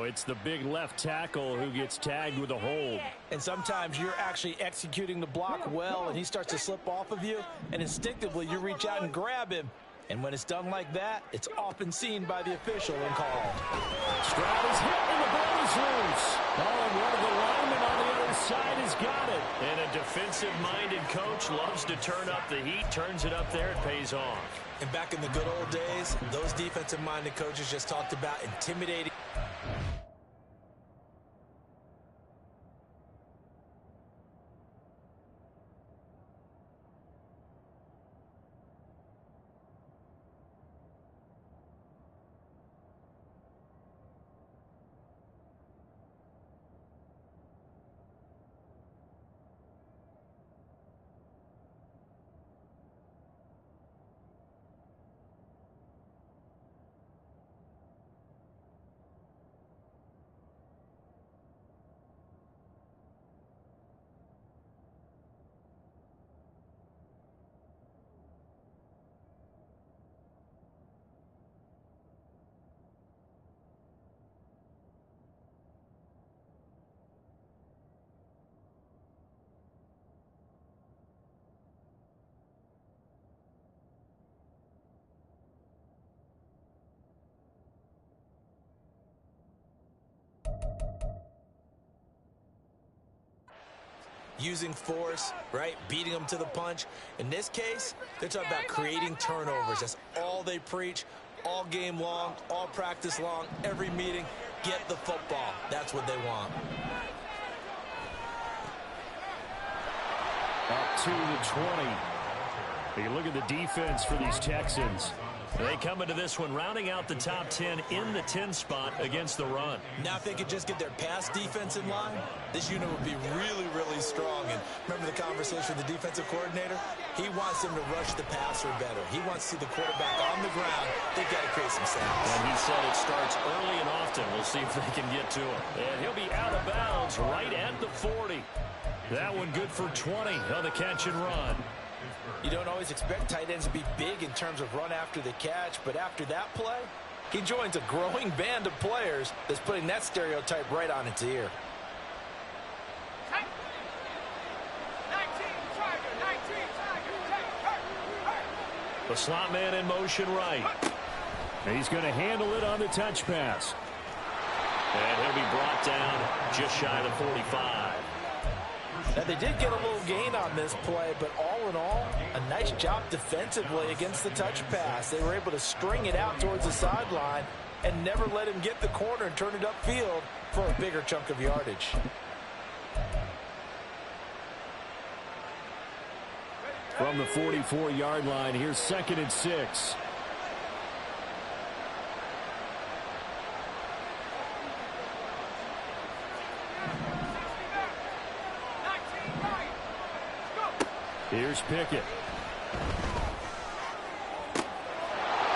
it's the big left tackle who gets tagged with a hold. And sometimes you're actually executing the block well, and he starts to slip off of you, and instinctively you reach out and grab him. And when it's done like that, it's often seen by the official and called. Stroud is hit, and the ball is loose. Oh, and one of the linemen on the other side has got it. And a defensive-minded coach loves to turn up the heat, turns it up there, it pays off. And back in the good old days, those defensive-minded coaches just talked about intimidating. Using force, right? Beating them to the punch. In this case, they're talking about creating turnovers. That's all they preach, all game long, all practice long, every meeting. Get the football. That's what they want. Up to the 20. Take a look at the defense for these Texans. They come into this one rounding out the top 10 in the 10 spot against the run. Now if they could just get their pass defense in line, this unit would be really, really strong. And remember the conversation with the defensive coordinator? He wants them to rush the passer better. He wants to see the quarterback on the ground. They've got to create some sacks. And he said it starts early and often. We'll see if they can get to him. And he'll be out of bounds right at the 40. That one good for 20 on the catch and run. You don't always expect tight ends to be big in terms of run after the catch, but after that play, he joins a growing band of players that's putting that stereotype right on its ear. The slot man in motion right. He's going to handle it on the touch pass. And he'll be brought down just shy of the 45. Now, they did get a little gain on this play, but all in all, a nice job defensively against the touch pass. They were able to string it out towards the sideline and never let him get the corner and turn it upfield for a bigger chunk of yardage. From the 44-yard line, here's 2nd and 6. Here's Pickett.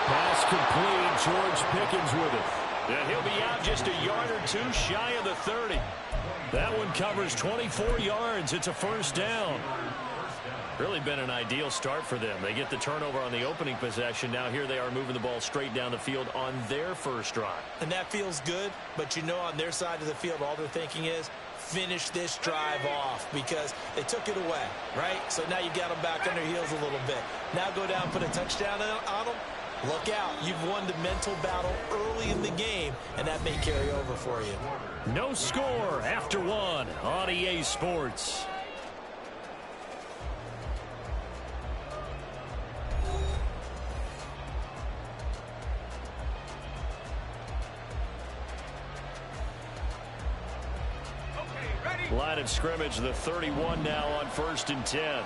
Pass complete. George Pickens with it. And he'll be out just a yard or two shy of the 30. That one covers 24 yards. It's a first down. Really been an ideal start for them. They get the turnover on the opening possession. Now here they are moving the ball straight down the field on their first drive. And that feels good, but you know on their side of the field, all they're thinking is, finish this drive off because they took it away, right? So now you got them back on their heels a little bit. Now go down, put a touchdown on them. Look out. You've won the mental battle early in the game, and that may carry over for you. No score after one on EA Sports. Line of scrimmage, the 31 now on 1st and 10.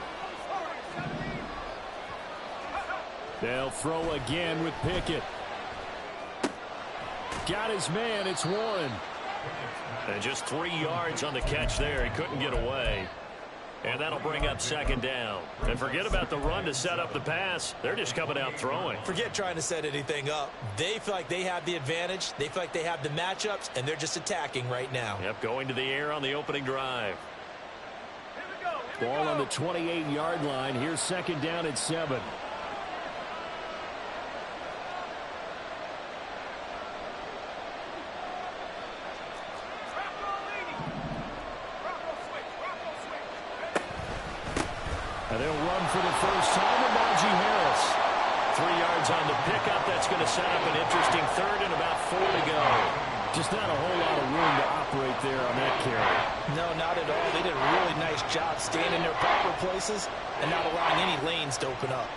They'll throw again with Pickett. Got his man, it's Warren. And just 3 yards on the catch there. He couldn't get away. And that'll bring up 2nd down. And forget about the run to set up the pass. They're just coming out throwing. Forget trying to set anything up. They feel like they have the advantage. They feel like they have the matchups, and they're just attacking right now. Yep, going to the air on the opening drive. Ball on the 28-yard line. Here's 2nd down and 7. And they'll run for the first time with Najee Harris. 3 yards on the pickup. That's going to set up an interesting third and about 4 to go. Just not a whole lot of room to operate there on that carry. No, not at all. They did a really nice job staying in their proper places and not allowing any lanes to open up.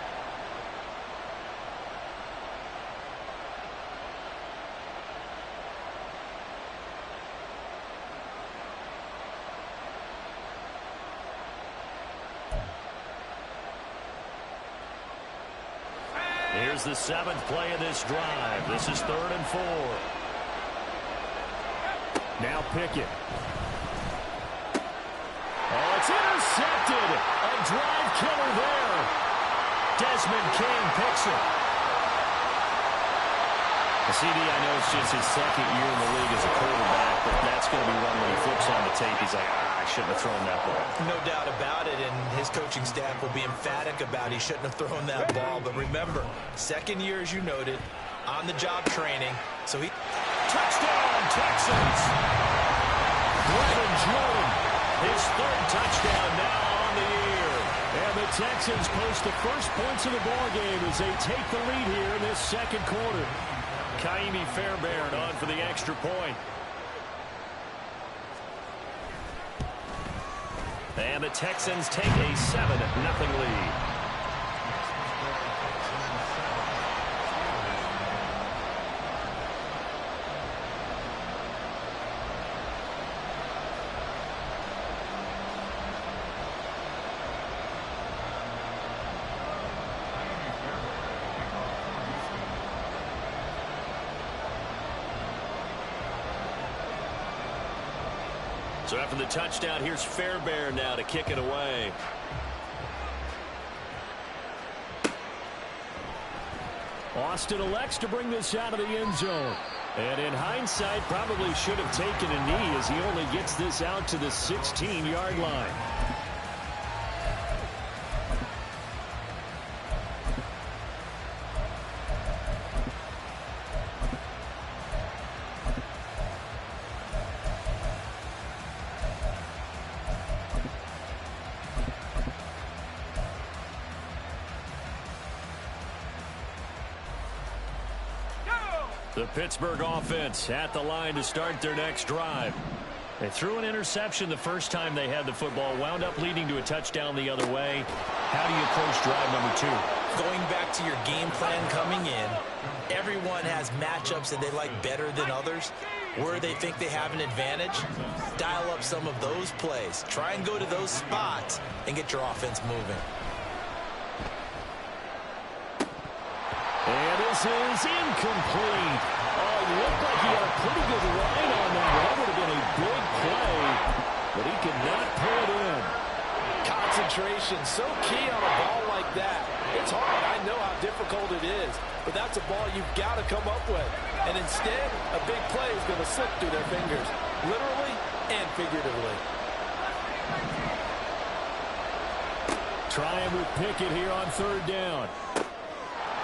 Here's the 7th play of this drive. This is 3rd and 4. Now Pickett. Oh, it's intercepted. A drive killer there. Desmond King picks it. The CD, I know it's just his 2nd year in the league as a quarterback, but that's going to be one when he flips on the tape. He's like, I shouldn't have thrown that ball. No doubt about it, and his coaching staff will be emphatic about he shouldn't have thrown that ball. But remember, 2nd year, as you noted, on-the-job training. So he... Touchdown, Texans! Brevin Jordan, his 3rd touchdown now on the year. And the Texans post the first points of the ballgame as they take the lead here in this 2nd quarter. Kaimi Fairbairn on for the extra point. And the Texans take a 7-0 lead. So after the touchdown, here's Fairbairn now to kick it away. Austin elects to bring this out of the end zone. And in hindsight, probably should have taken a knee as he only gets this out to the 16-yard line. The Pittsburgh offense at the line to start their next drive. They threw an interception the first time they had the football, wound up leading to a touchdown the other way. How do you approach drive number 2? Going back to your game plan coming in, everyone has matchups that they like better than others. Where they think they have an advantage, dial up some of those plays. Try and go to those spots and get your offense moving. And this is incomplete. Oh, it looked like he had a pretty good line on that. That would have been a big play, but he could not pull it in. Concentration, so key on a ball like that. It's hard. I know how difficult it is, but that's a ball you've got to come up with. And instead, a big play is going to slip through their fingers, literally and figuratively. Trying with Pickett here on 3rd down.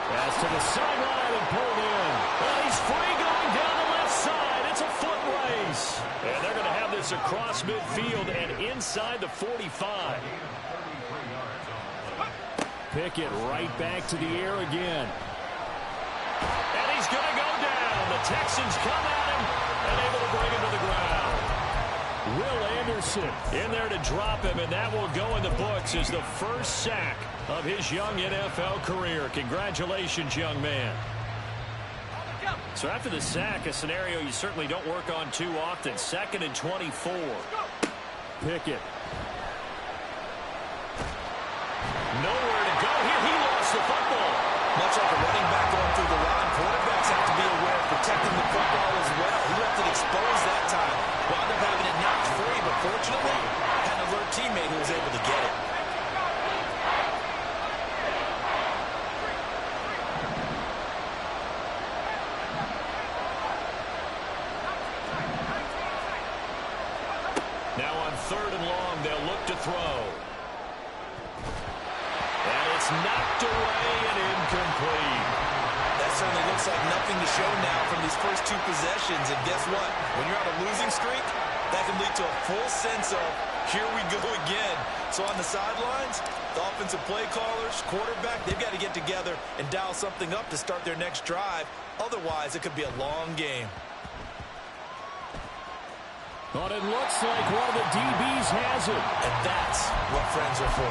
Pass to the sideline and pulled in. Well, he's free going down the left side. It's a foot race. And they're going to have this across midfield and inside the 45. Pickett right back to the air again. And he's going to go down. The Texans come at him and able to bring him to the ground. Will Anderson in there to drop him, and that will go in the books as the first sack of his young NFL career. Congratulations, young man. So after the sack, a scenario you certainly don't work on too often. 2nd and 24. Pickett. Nowhere to go here. He lost the football. Much like a running back going through the line, quarterbacks have to be aware of protecting the football as well. He left it exposed that time. Wound up having it knocked free, but fortunately, had an alert teammate who was able to get it. Now on 3rd and long, they'll look to throw. And it's knocked away and incomplete. That certainly looks like nothing to show now from these first 2 possessions. And guess what? When you're on a losing streak, that can lead to a full sense of here we go again. So on the sidelines, the offensive play callers, quarterback, they've got to get together and dial something up to start their next drive. Otherwise, it could be a long game. But it looks like one of the DBs has it. And that's what friends are for.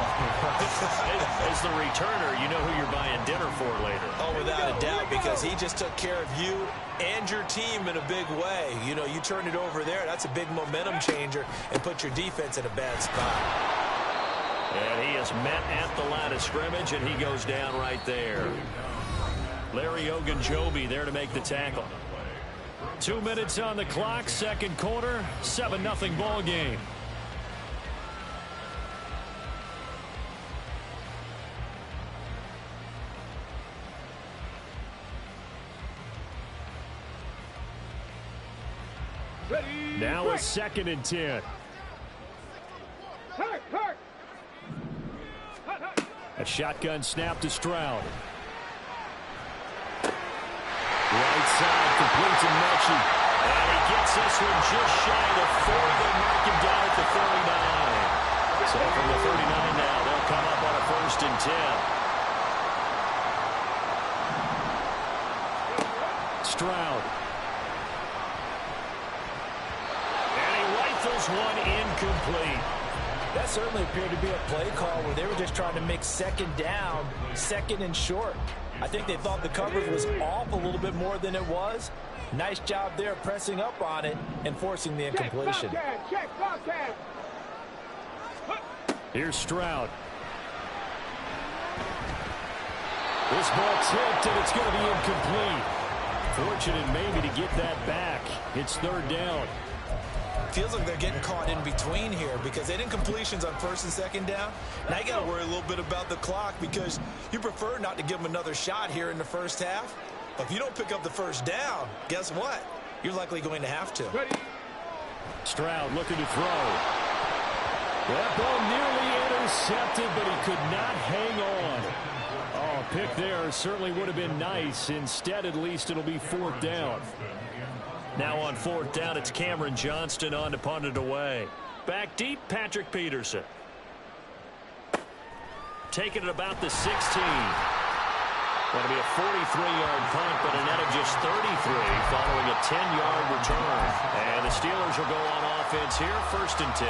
As the returner, you know who you're buying dinner for later. Oh, without a doubt, because he just took care of you and your team in a big way. You know, you turn it over there, that's a big momentum changer, and put your defense in a bad spot. And he is met at the line of scrimmage, and he goes down right there. Larry Ogunjobi there to make the tackle. 2 minutes on the clock, second quarter, 7-0 ball game. Ready, Now a 2nd and 10. A shotgun snap to Stroud. Right side complete to Mechie. And he gets this one just shy of the 40. They mark him down at the 39. So from the 39 now, they'll come up on a 1st and 10. Stroud. And he rifles one incomplete. That certainly appeared to be a play call where they were just trying to make 2nd down, 2nd and short. I think they thought the coverage was off a little bit more than it was. Nice job there pressing up on it and forcing the incompletion. Here's Stroud. This ball tipped, and it's going to be incomplete. Fortunate maybe to get that back. It's 3rd down. Feels like they're getting caught in between here because they didn't completions on 1st and 2nd down. Now you got to worry a little bit about the clock because you prefer not to give them another shot here in the 1st half. But if you don't pick up the 1st down, guess what? You're likely going to have to. Stroud looking to throw. That ball nearly intercepted, but he could not hang on. Oh, pick there certainly would have been nice. Instead, at least it'll be 4th down. Now on 4th down, it's Cameron Johnston on to punt it away. Back deep, Patrick Peterson. Taking it about the 16. Going to be a 43-yard punt, but a net of just 33 following a 10-yard return. And the Steelers will go on offense here, 1st and 10.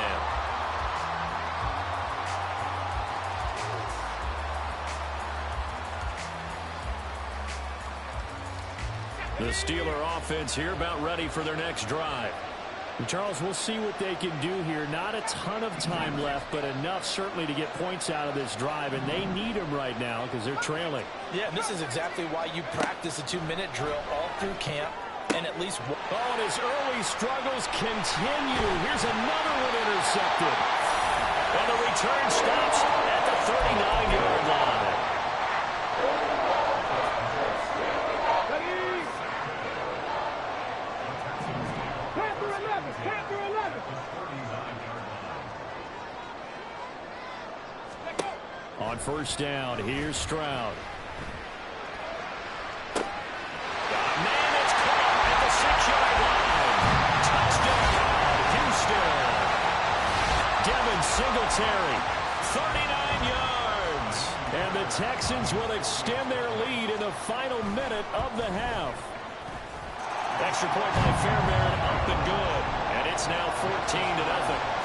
The Steeler offense here about ready for their next drive. And Charles, we'll see what they can do here. Not a ton of time left, but enough certainly to get points out of this drive, and they need them right now because they're trailing. Yeah, and this is exactly why you practice a 2-minute drill all through camp, and at least one. Oh, and his early struggles continue. Here's another one intercepted. And the return stops at the 39-yard line. On 1st down, here's Stroud. Man, it's caught at the 6-yard line. Touchdown, Houston. Devin Singletary, 39 yards. And the Texans will extend their lead in the final minute of the half. Extra point by Fairbairn, up and good. And it's now 14-0.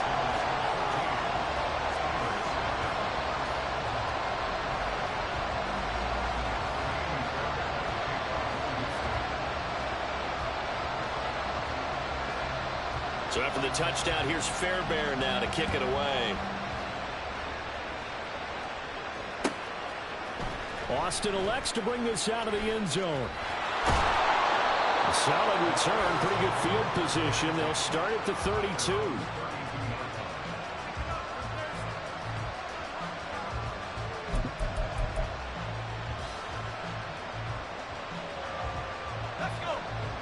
So after the touchdown, here's Fairbairn now to kick it away. Austin elects to bring this out of the end zone. A solid return, pretty good field position. They'll start at the 32.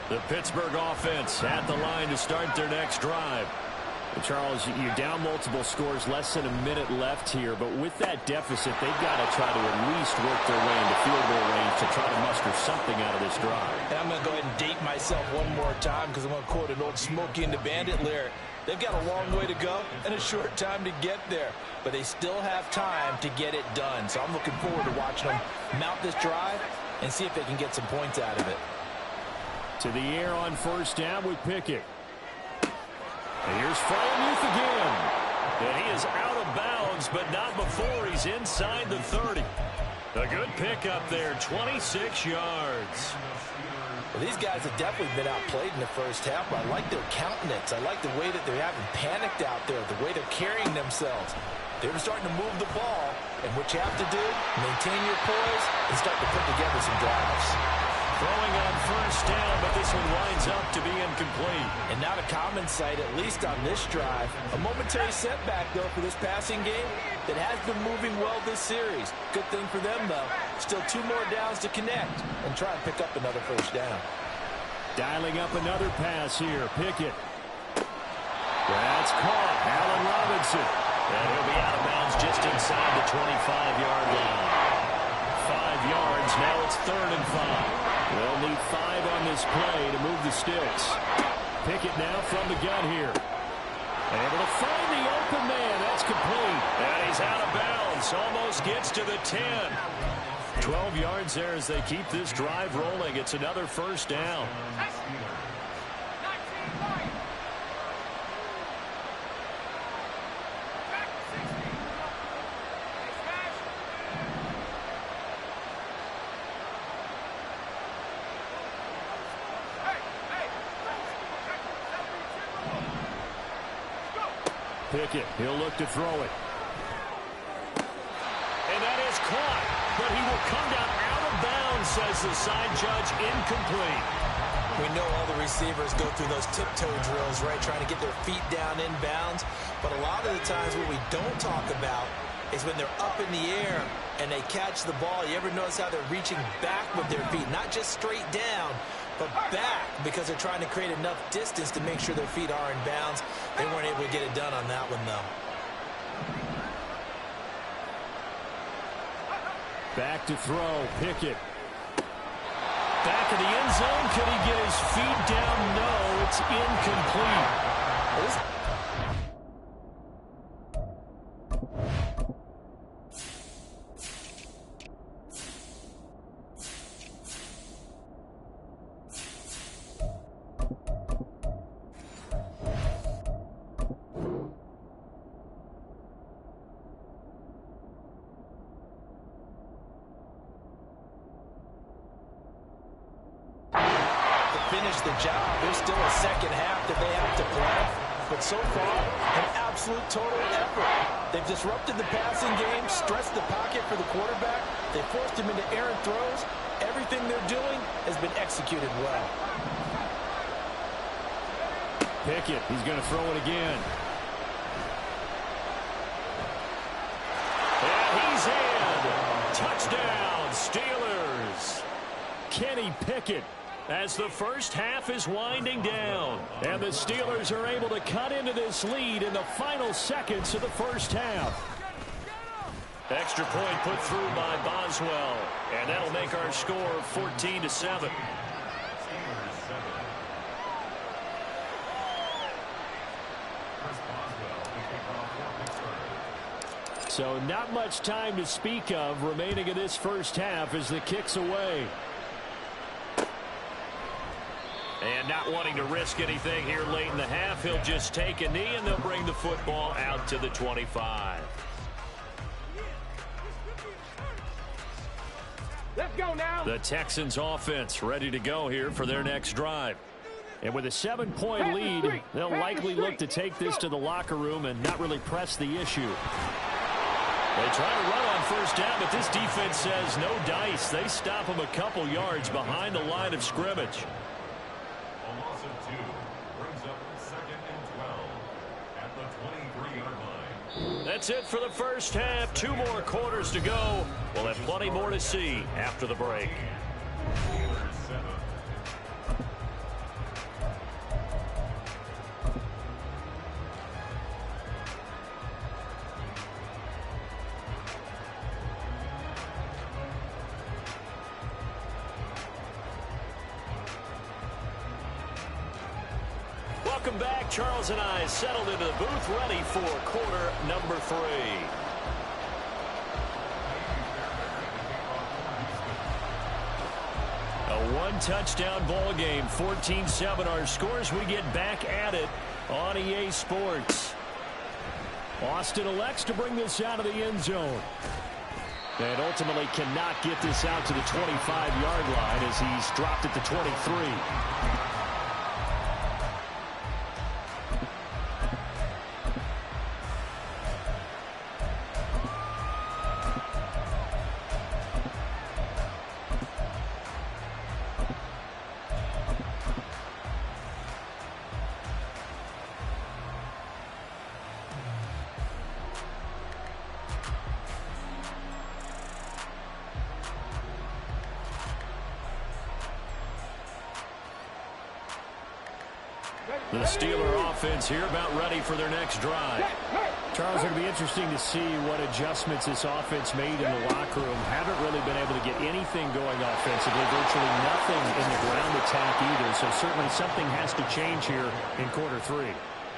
The Pittsburgh offense at the line to start their next drive. And Charles, you're down multiple scores, less than a minute left here, but with that deficit, they've got to try to at least work their way into field goal range to try to muster something out of this drive. And I'm going to go ahead and date myself one more time because I'm going to quote an old Smokey and the Bandit lyric. They've got a long way to go and a short time to get there, but they still have time to get it done. So I'm looking forward to watching them mount this drive and see if they can get some points out of it. To the air on first down with Pickett. And here's Freiermuth again. And he is out of bounds, but not before he's inside the 30. A good pickup there, 26 yards. Well, these guys have definitely been outplayed in the first half, but I like their countenance. I like the way that they're having panicked out there, the way they're carrying themselves. They're starting to move the ball, and what you have to do, maintain your poise and start to put together some drives. Throwing on first down, but this one winds up to be incomplete. And not a common sight, at least on this drive. A momentary setback, though, for this passing game that has been moving well this series. Good thing for them, though. Still 2 more downs to connect and try and pick up another first down. Dialing up another pass here. Pickett. That's caught. Allen Robinson. And he'll be out of bounds just inside the 25-yard line. 5 yards. Now it's 3rd and 5. They'll need 5 on this play to move the sticks. Pickett now from the gun here. Able to find the open man. That's complete. And he's out of bounds. Almost gets to the 10. 12 yards there as they keep this drive rolling. It's another first down. Pickett, he'll look to throw it. And that is caught, but he will come down out of bounds, says the side judge, incomplete. We know all the receivers go through those tiptoe drills, right, trying to get their feet down in bounds. But a lot of the times what we don't talk about is when they're up in the air and they catch the ball. You ever notice how they're reaching back with their feet, not just straight down, but back, because they're trying to create enough distance to make sure their feet are in bounds. They weren't able to get it done on that one, though. Back to throw. Pickett. Back in the end zone. Could he get his feet down? No, it's incomplete. Finish the job. There's still a second half that they have to play. But so far, an absolute total effort. They've disrupted the passing game, stressed the pocket for the quarterback. They forced him into errant throws. Everything they're doing has been executed well. Pickett, he's going to throw it again. And he's in. Touchdown, Steelers. Kenny Pickett. As the first half is winding down. And the Steelers are able to cut into this lead in the final seconds of the first half. Extra point put through by Boswell. And that'll make our score 14-7. So not much time to speak of remaining in this first half as the kick's away. And not wanting to risk anything here late in the half, he'll just take a knee, and they'll bring the football out to the 25. Let's go now. The Texans offense ready to go here for their next drive. And with a 7-point lead, they'll likely look to take this to the locker room and not really press the issue. They try to run on first down, but this defense says no dice. They stop them a couple yards behind the line of scrimmage. That's it for the first half. 2 more quarters to go. We'll have plenty more to see after the break. Welcome back. Charles and I settled into the booth, ready for quarter number 3. A one-touchdown ball game, 14-7 our scores. We get back at it on EA Sports. Austin elects to bring this out of the end zone. And ultimately cannot get this out to the 25-yard line as he's dropped at the 23. The Steeler offense here about ready for their next drive. Charles, it'll be interesting to see what adjustments this offense made in the locker room. Haven't really been able to get anything going offensively, virtually nothing in the ground attack either. So certainly something has to change here in quarter 3.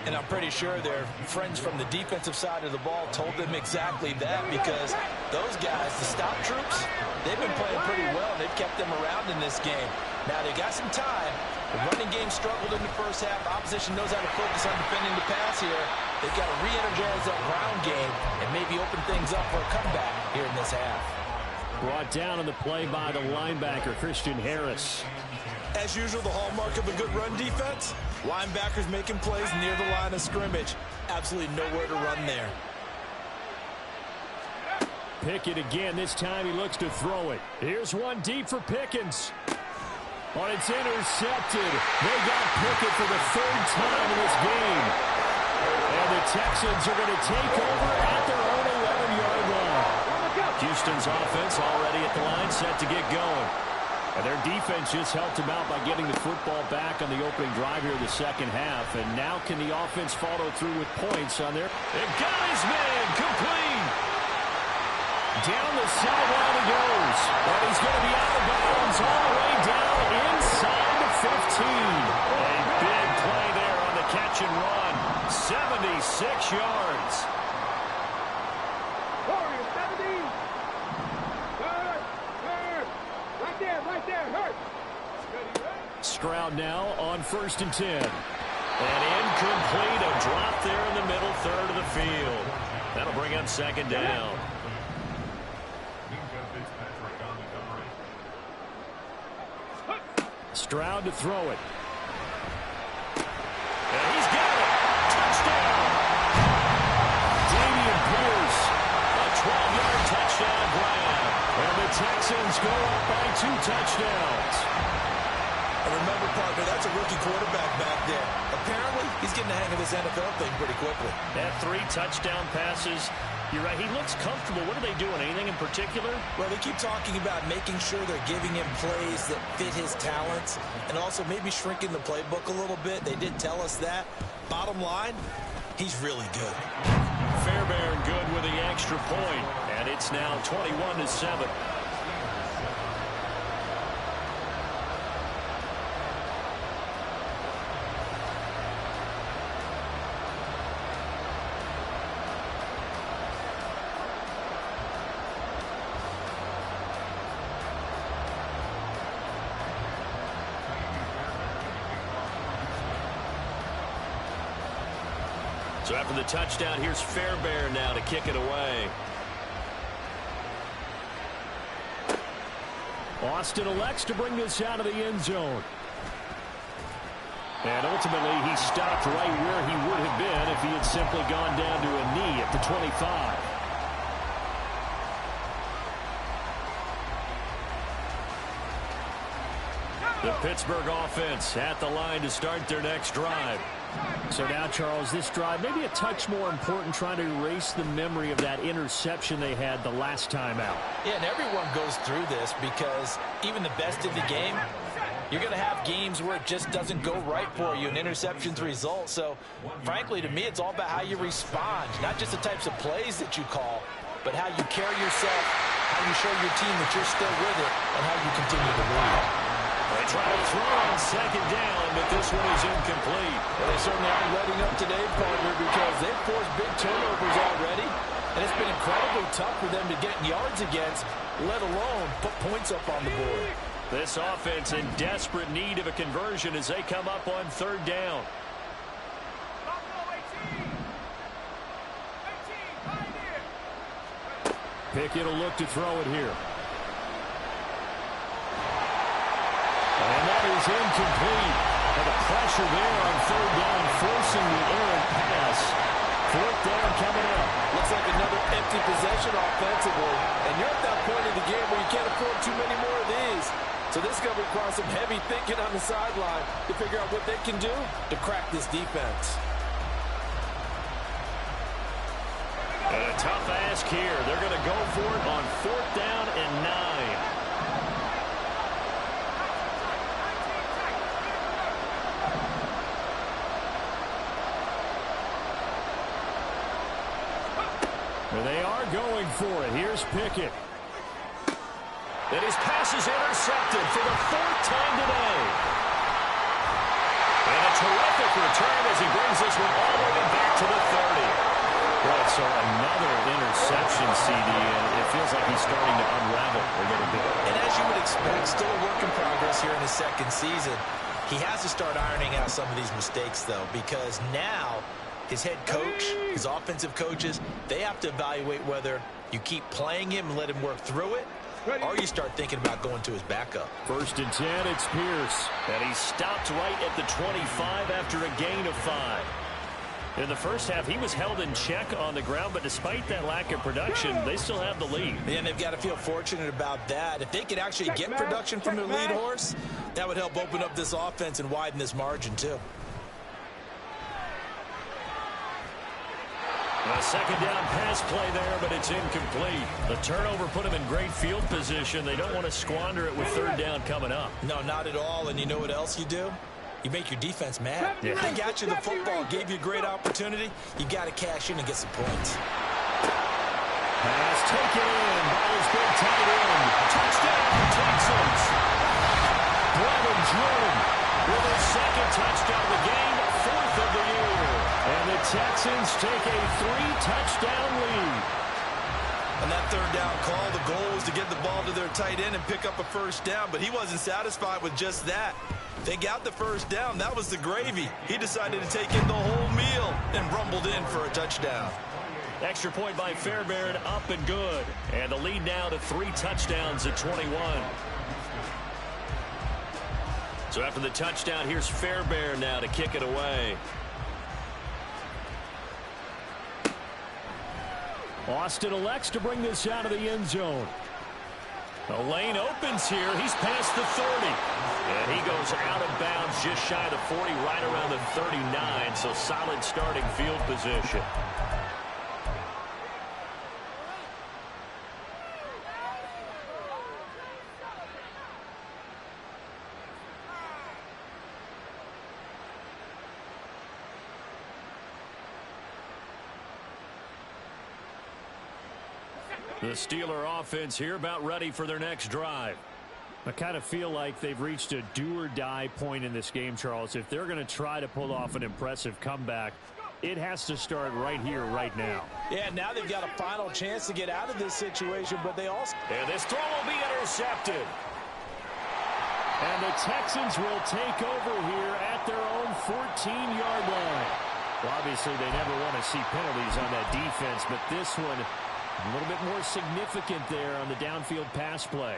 And I'm pretty sure their friends from the defensive side of the ball told them exactly that, because those guys, the stop troops, they've been playing pretty well. They've kept them around in this game. Now they got some time. The running game struggled in the first half. Opposition knows how to focus on defending the pass here. They've got to re-energize that ground game and maybe open things up for a comeback here in this half. Brought down on the play by the linebacker, Christian Harris. As usual, the hallmark of a good run defense, linebackers making plays near the line of scrimmage. Absolutely nowhere to run there. Pickett again. This time he looks to throw it. Here's one deep for Pickens. Oh, it's intercepted. They got Pickett for the 3rd time in this game. And the Texans are going to take over at their own 11-yard line. Houston's offense already at the line, set to get going. And their defense just helped them out by getting the football back on the opening drive here in the second half. And now can the offense follow through with points on their... It got his man complete. Down the sideline he goes. And he's going to be out of bounds all the way down inside the 15. A big play there on the catch and run. 76 yards. Stroud now on 1st and 10. And incomplete, a drop there in the middle third of the field. That'll bring up 2nd down. Stroud to throw it. And he's got it. Touchdown. Dameon Pierce. A 12-yard touchdown grab. And the Texans go up by 2 touchdowns. And remember, partner, that's a rookie quarterback back there. Apparently, he's getting the hang of this NFL thing pretty quickly. That 3 touchdown passes. You're right. He looks comfortable. What are they doing? Anything in particular? Well, they keep talking about making sure they're giving him plays that fit his talents and also maybe shrinking the playbook a little bit. They did tell us that. Bottom line, he's really good. Fairbairn good with the extra point. And it's now 21-7. So after the touchdown, here's Fairbairn now to kick it away. Austin elects to bring this out of the end zone. And ultimately, he stopped right where he would have been if he had simply gone down to a knee at the 25. The Pittsburgh offense at the line to start their next drive. So now, Charles, this drive maybe a touch more important, trying to erase the memory of that interception they had the last time out. Yeah, and everyone goes through this because even the best of the game, you're going to have games where it just doesn't go right for you, and interceptions result. So, frankly, to me, it's all about how you respond, not just the types of plays that you call, but how you carry yourself, how you show your team that you're still with it, and how you continue to lead. They try to throw on second down, but this one is incomplete. Well, they certainly aren't letting up today, partner, because they've forced big turnovers already, and it's been incredibly tough for them to get yards against, let alone put points up on the board. This offense in desperate need of a conversion as they come up on third down. Pickett will look to throw it here. And that is incomplete. And the pressure there on third down, forcing the errant pass. Fourth down coming up. Looks like another empty possession offensively. And you're at that point in the game where you can't afford too many more of these. So this is going to require some heavy thinking on the sideline to figure out what they can do to crack this defense. And a tough ask here. They're going to go for it on fourth down and 9. Well, they are going for it. Here's Pickett. And his pass is intercepted for the fourth time today. And a terrific return as he brings this one all the way back to the 30. Right, so another interception, CD, and it feels like he's starting to unravel a little bit. And as you would expect, still a work in progress here in his second season. He has to start ironing out some of these mistakes, though, because now his head coach, his offensive coaches, they have to evaluate whether you keep playing him and let him work through it, or you start thinking about going to his backup. 1st and 10, it's Pierce. And he stopped right at the 25 after a gain of 5. In the first half, he was held in check on the ground, but despite that lack of production, they still have the lead. And they've got to feel fortunate about that. If they could actually get production from their lead horse, that would help open up this offense and widen this margin, too. A second down pass play there, but it's incomplete. The turnover put him in great field position. They don't want to squander it with third down coming up. No, not at all. And you know what else you do? You make your defense mad. Yeah. They got you the football, gave you a great opportunity. You got to cash in and get some points. Pass taken in by his big tight end. Touchdown, Texans. Brevin Jordan with his second touchdown of the game, 4th of the year. And the Texans take a 3-touchdown lead. On that third down call, the goal was to get the ball to their tight end and pick up a first down, but he wasn't satisfied with just that. They got the first down. That was the gravy. He decided to take in the whole meal and rumbled in for a touchdown. Extra point by Fairbairn, up and good. And the lead now to 3 touchdowns at 21. So after the touchdown, here's Fairbairn now to kick it away. Austin elects to bring this out of the end zone. The lane opens here. He's past the 30. And he goes out of bounds just shy of the 40, right around the 39. So solid starting field position. The Steeler offense here about ready for their next drive. I kind of feel like they've reached a do-or-die point in this game, Charles. If they're going to try to pull off an impressive comeback, it has to start right here, right now. Yeah, now they've got a final chance to get out of this situation, but they also... And this throw will be intercepted. And the Texans will take over here at their own 14-yard line. Well, obviously, they never want to see penalties on that defense, but this one a little bit more significant there on the downfield pass play.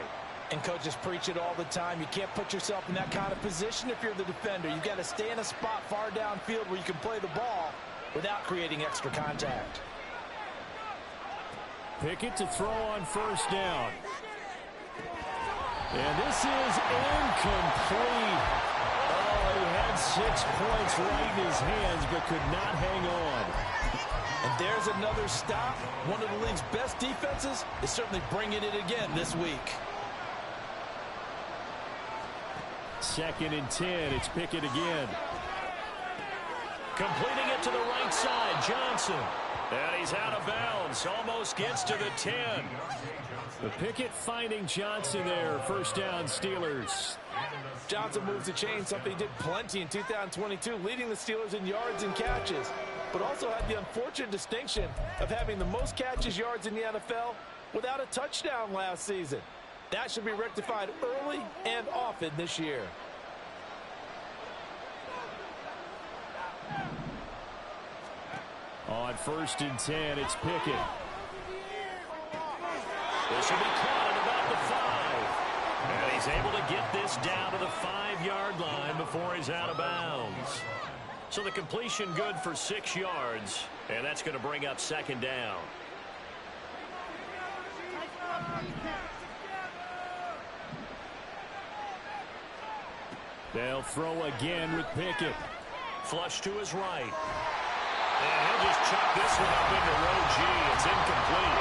And coaches preach it all the time. You can't put yourself in that kind of position if you're the defender. You've got to stay in a spot far downfield where you can play the ball without creating extra contact. Pickett to throw on first down. And this is incomplete. Oh, he had 6 points right in his hands, but could not hang on. And there's another stop. One of the league's best defenses is certainly bringing it again this week. 2nd and 10. It's Pickett again. Completing it to the right right side, Johnson. And he's out of bounds. Almost gets to the 10. The Pickett finding Johnson there. First down, Steelers. Johnson moves the chain, something he did plenty in 2022, leading the Steelers in yards and catches, but also had the unfortunate distinction of having the most catches yards in the NFL without a touchdown last season. That should be rectified early and often this year. On 1st and 10, it's Pickett. This will be caught at about the 5. And he's able to get this down to the 5-yard line before he's out of bounds. So the completion good for 6 yards, and that's going to bring up 2nd down. They'll throw again with Pickett. Flush to his right. And he'll just chuck this one up into row G. It's incomplete.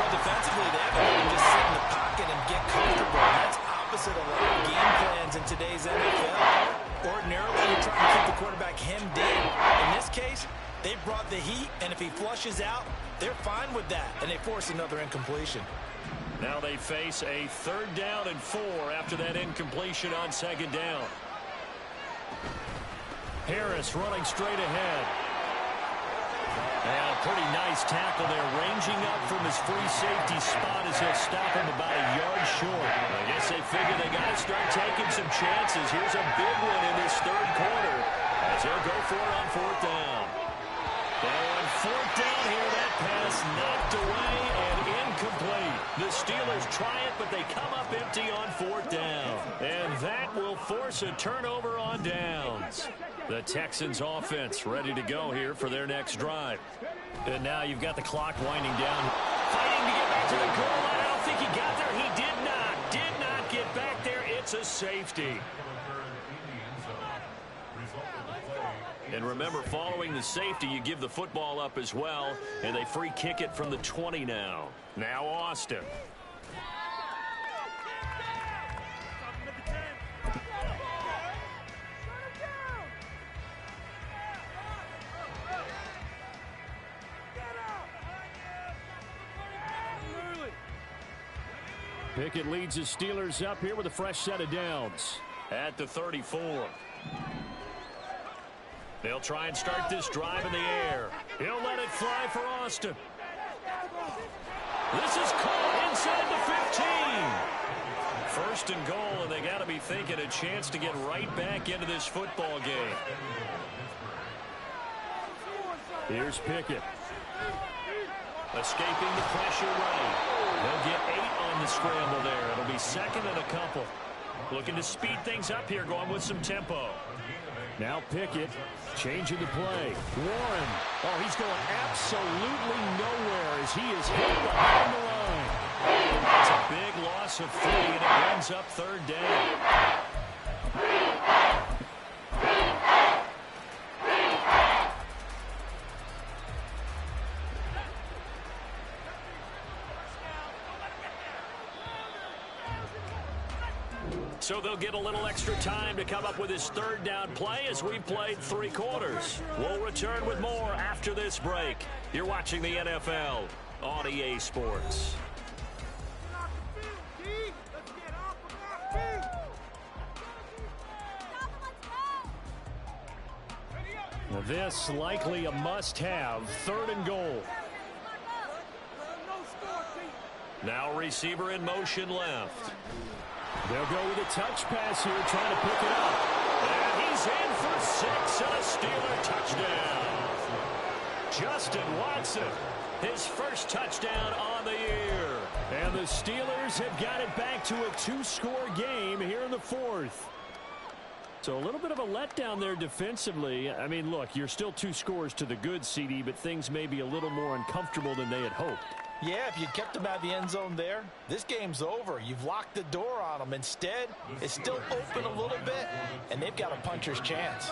Well, defensively, they have to just sit in the pocket and get comfortable. That's opposite of a lot of game plans in today's NFL. Ordinarily, you're trying to keep the quarterback hemmed in. In this case, they brought the heat, and if he flushes out, they're fine with that, and they force another incompletion. Now they face a 3rd down and 4 after that incompletion on 2nd down. Harris running straight ahead. And a pretty nice tackle there, ranging up from his free safety spot as he'll stop him about a yard short. I guess they figure they got to start taking some chances. Here's a big one in this 3rd quarter as they'll go for it on 4th down. And 4th down here, that pass knocked away and incomplete. The Steelers try it, but they come up empty on 4th down. And that will force a turnover on downs. The Texans offense ready to go here for their next drive. And now you've got the clock winding down. Fighting to get back to the goal line. I don't think he got there. He did not get back there. It's a safety. And remember, following the safety, you give the football up as well. And they free kick it from the 20 now. Now Austin. Pickett leads the Steelers up here with a fresh set of downs at the 34. They'll try and start this drive in the air. He'll let it fly for Austin. This is caught inside the 15. 1st and goal, and they got to be thinking a chance to get right back into this football game. Here's Pickett. Escaping the pressure right. They'll get 8 on the scramble there. It'll be 2nd and a couple. Looking to speed things up here, going with some tempo. Now Pickett changing the play. Warren. Oh, he's going absolutely nowhere as he is hit behind the line. That's a big loss of 3, and it brings up 3rd down. So they'll get a little extra time to come up with his 3rd down play as we've played 3 quarters. We'll return with more after this break. You're watching the NFL on EA Sports. Now this likely a must-have. 3rd and goal. Now receiver in motion left. They'll go with a touch pass here, trying to pick it up. And he's in for 6 and a Steeler touchdown. Justin Watson, his first touchdown on the year. And the Steelers have got it back to a 2-score game here in the 4th. So a little bit of a letdown there defensively. I mean, look, you're still 2 scores to the good, CD, but things may be a little more uncomfortable than they had hoped. Yeah, if you kept them out of the end zone there, this game's over. You've locked the door on them. Instead, it's still open a little bit, and they've got a puncher's chance.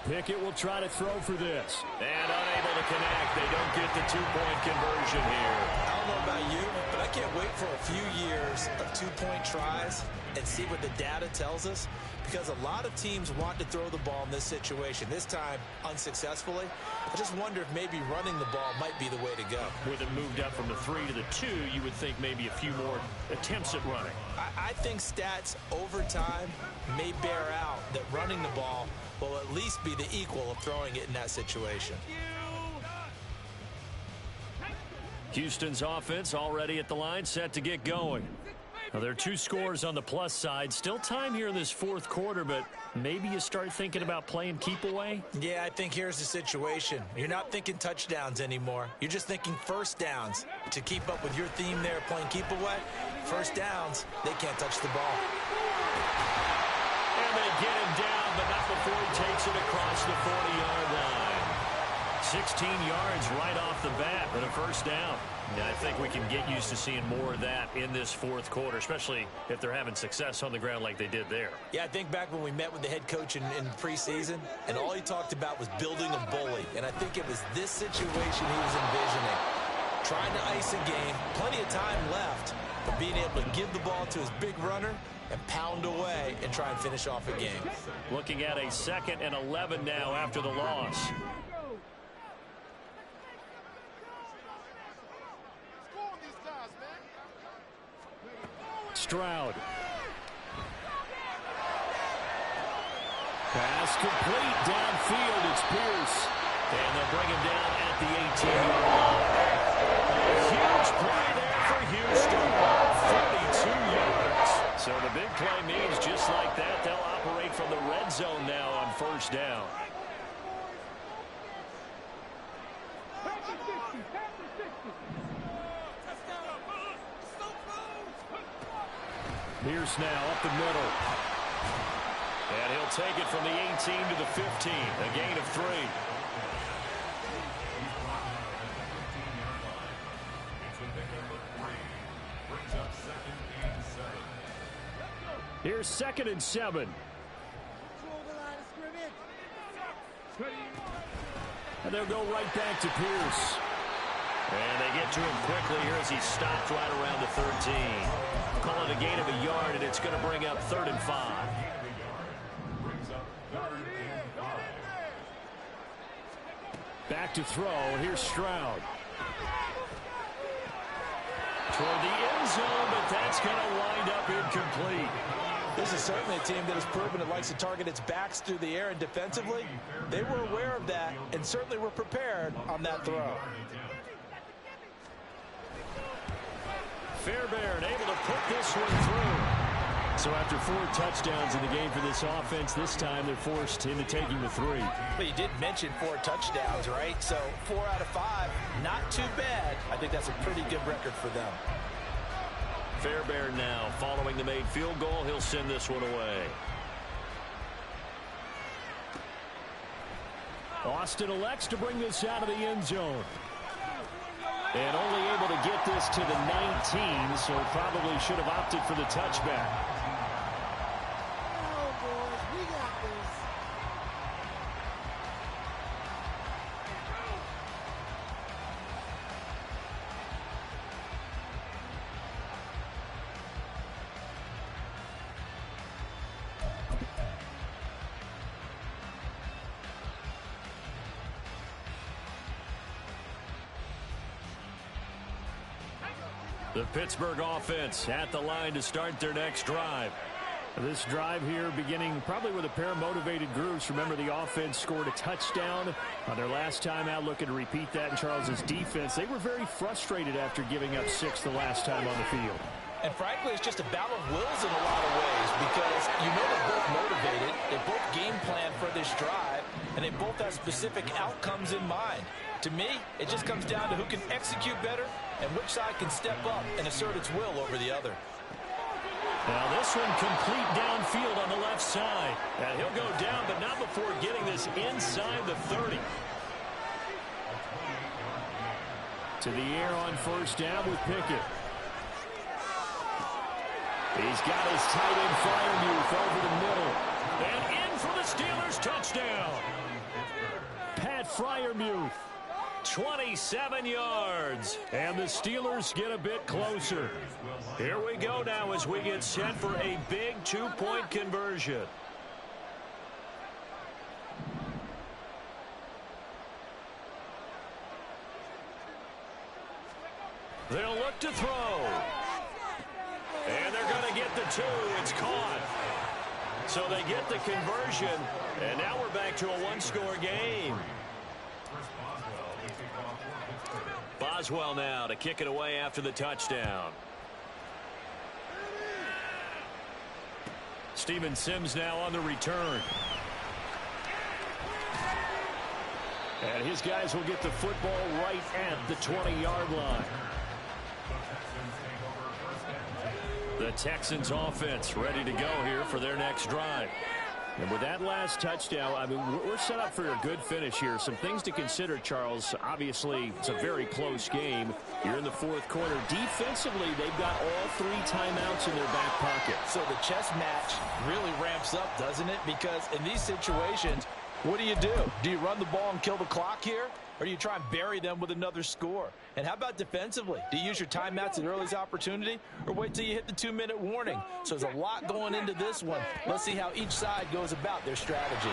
Pickett will try to throw for this. And unable to connect. They don't get the two-point conversion here. I don't know about you, but I can't wait for a few years of two-point tries and see what the data tells us, because a lot of teams want to throw the ball in this situation. This time, unsuccessfully. I just wonder if maybe running the ball might be the way to go. With it moved up from the 3 to the 2, you would think maybe a few more attempts at running. I think stats over time may bear out that running the ball will at least be the equal of throwing it in that situation. Houston's offense already at the line, set to get going. Now, there are 2 scores on the plus side. Still time here in this fourth quarter, but maybe you start thinking about playing keep away? Yeah, I think here's the situation. You're not thinking touchdowns anymore. You're just thinking first downs. To keep up with your theme there, playing keep away, first downs, they can't touch the ball. And they get him down, but not before he takes it across the 40-yard line. 16 yards right off the bat, but a first down. Yeah, I think we can get used to seeing more of that in this fourth quarter, especially if they're having success on the ground like they did there. Yeah, I think back when we met with the head coach in preseason, and all he talked about was building a bully. And I think it was this situation he was envisioning. Trying to ice a game, plenty of time left, but being able to give the ball to his big runner and pound away and try and finish off a game. Looking at a 2nd and 11 now after the loss. Stroud. Pass complete downfield. It's Pierce. And they'll bring him down at the 18-yard line. Huge play there for Houston. 42 yards. So the big play means just like that, they'll operate from the red zone now on first down. Pierce now up the middle. And he'll take it from the 18 to the 15. A gain of 3. Here's 2nd and 7. And they'll go right back to Pierce. And they get to him quickly here as he stopped right around the 13. Call it a gain of a yard, and it's going to bring up 3rd and 5. Back to throw. Here's Stroud. Toward the end zone, but that's going to wind up incomplete. This is certainly a team that has proven it likes to target its backs through the air, and defensively, they were aware of that and certainly were prepared on that throw. Fairbairn able to put this one through. So after 4 touchdowns in the game for this offense, this time they're forced into taking the 3. But you did mention 4 touchdowns, right? So 4 out of 5, not too bad. I think that's a pretty good record for them. Fairbairn now following the made field goal. He'll send this one away. Austin elects to bring this out of the end zone. And only able to get this to the 19, so probably should have opted for the touchback. Oh, boys, we got this. The Pittsburgh offense at the line to start their next drive. This drive here beginning probably with a pair of motivated groups. Remember, the offense scored a touchdown on their last time out, looking to repeat that in Charles's defense. They were very frustrated after giving up 6 the last time on the field. And frankly, it's just a battle of wills in a lot of ways, because you know they're both motivated, they both game plan for this drive, and they both have specific outcomes in mind. To me, it just comes down to who can execute better and which side can step up and assert its will over the other. Now this one complete downfield on the left side. And he'll go down, but not before getting this inside the 30. To the air on first down with Pickett. He's got his tight end Freiermuth over the middle. And in for the Steelers touchdown. Pat Freiermuth. 27 yards. And the Steelers get a bit closer. Here we go now as we get set for a big two-point conversion. They'll look to throw. And they're going to get the 2. It's caught. So they get the conversion. And now we're back to a one-score game. Boswell now to kick it away after the touchdown. Steven Sims now on the return. And his guys will get the football right at the 20-yard line. The Texans offense ready to go here for their next drive. And with that last touchdown, I mean, we're set up for a good finish here. Some things to consider, Charles. Obviously, it's a very close game. You're in the fourth quarter. Defensively, they've got all 3 timeouts in their back pocket. So the chess match really ramps up, doesn't it? Because in these situations, what do? Do you run the ball and kill the clock here? Or do you try and bury them with another score? And how about defensively? Do you use your timeouts at earliest opportunity? Or wait till you hit the 2-minute warning? So there's a lot going into this one. Let's see how each side goes about their strategy.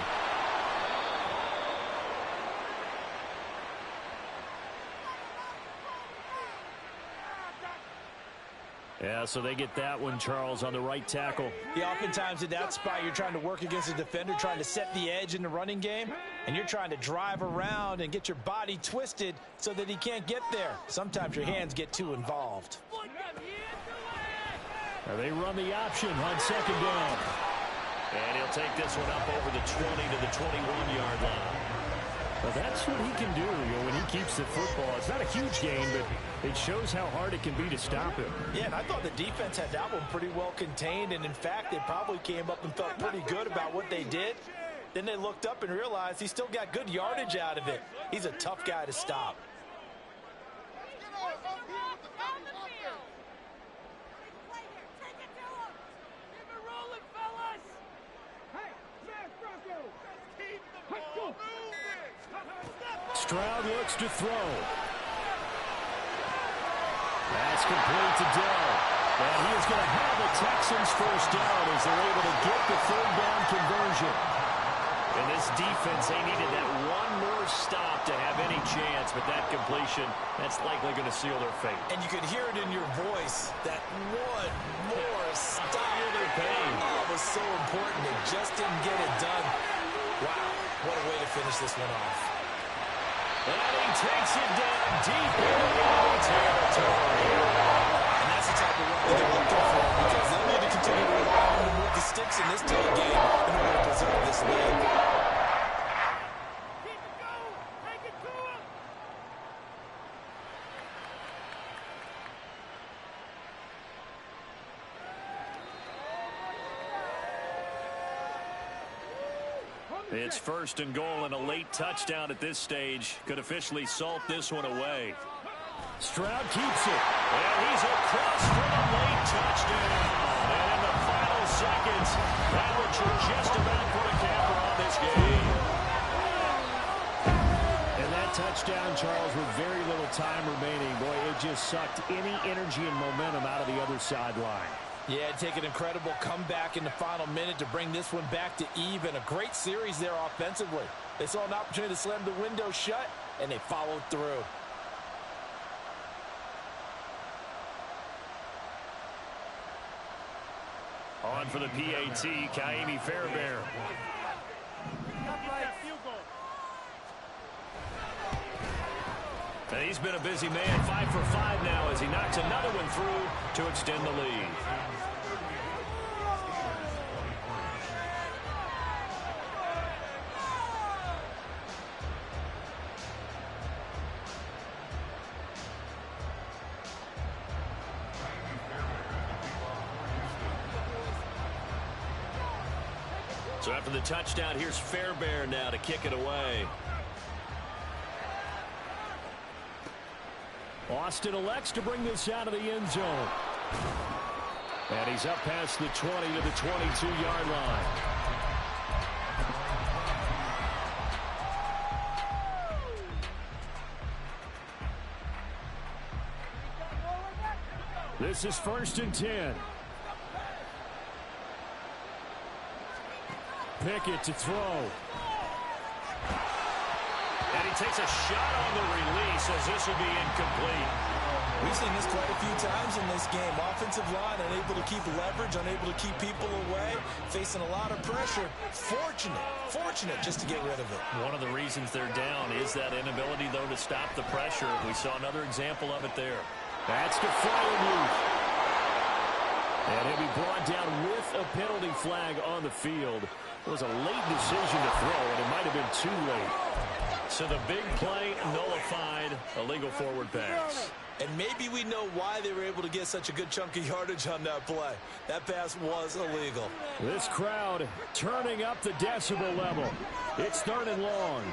Yeah, so they get that one, Charles, on the right tackle. Yeah, oftentimes in that spot, you're trying to work against a defender, trying to set the edge in the running game, and you're trying to drive around and get your body twisted so that he can't get there. Sometimes your hands get too involved. They run the option on second down. And he'll take this one up over the 20 to the 21-yard line. Well, that's what he can do, when he keeps the football. It's not a huge gain, but it shows how hard it can be to stop him. Yeah, and I thought the defense had that one pretty well contained, and in fact, they probably came up and felt pretty good about what they did. Then they looked up and realized he still got good yardage out of it. He's a tough guy to stop. Stroud looks to throw. That's complete to Dell. And he is going to have the Texans first down as they're able to get the third down conversion. And this defense, they needed that one more stop to have any chance, but that completion, that's likely going to seal their fate. And you could hear it in your voice, that one more stop. Feel their pain. Oh, it was so important. They just didn't get it done. Wow, what a way to finish this one off. And he takes it down deep in enemy territory. And that's the type of run they're looking for, because they'll need to continue to rely on him with the sticks in this tight game in order to preserve this lead. Keep it going. Take it to him. It's first and goal, and a late touchdown at this stage could officially salt this one away. Stroud keeps it, and he's across for the late touchdown. And in the final seconds, that would just about put a camper on this game. And that touchdown, Charles, with very little time remaining, boy, it just sucked any energy and momentum out of the other sideline. Yeah, take an incredible comeback in the final minute to bring this one back to even. A great series there offensively. They saw an opportunity to slam the window shut, and they followed through. On for the PAT, Kaimi Fairbairn. And he's been a busy man, 5 for 5 now as he knocks another one through to extend the lead. So after the touchdown, here's Fairbairn now to kick it away. Austin elects to bring this out of the end zone. And he's up past the 20 to the 22-yard line. This is 1st and 10. Pickett to throw. And he takes a shot on the release as this will be incomplete. We've seen this quite a few times in this game. Offensive line unable to keep leverage, unable to keep people away, facing a lot of pressure. Fortunate just to get rid of it. One of the reasons they're down is that inability, though, to stop the pressure. We saw another example of it there. That's to Fryermuth. And he'll be brought down with a penalty flag on the field. It was a late decision to throw, and it might have been too late. So the big play nullified, a legal forward pass. And maybe we know why they were able to get such a good chunk of yardage on that play. That pass was illegal. This crowd turning up the decibel level. It's 3rd and long.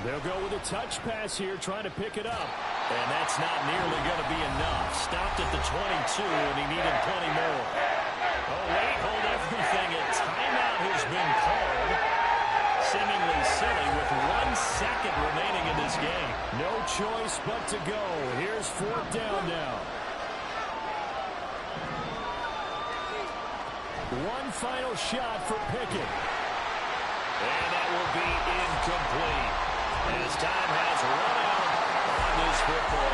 They'll go with a touch pass here, trying to pick it up. And that's not nearly going to be enough. Stopped at the 22, and he needed plenty more. Oh, wait, hold everything. A timeout has been called. Seemingly silly with 1 second remaining in this game. No choice but to go. Here's 4th down now. One final shot for Pickett. And that will be incomplete. As time has run out on this football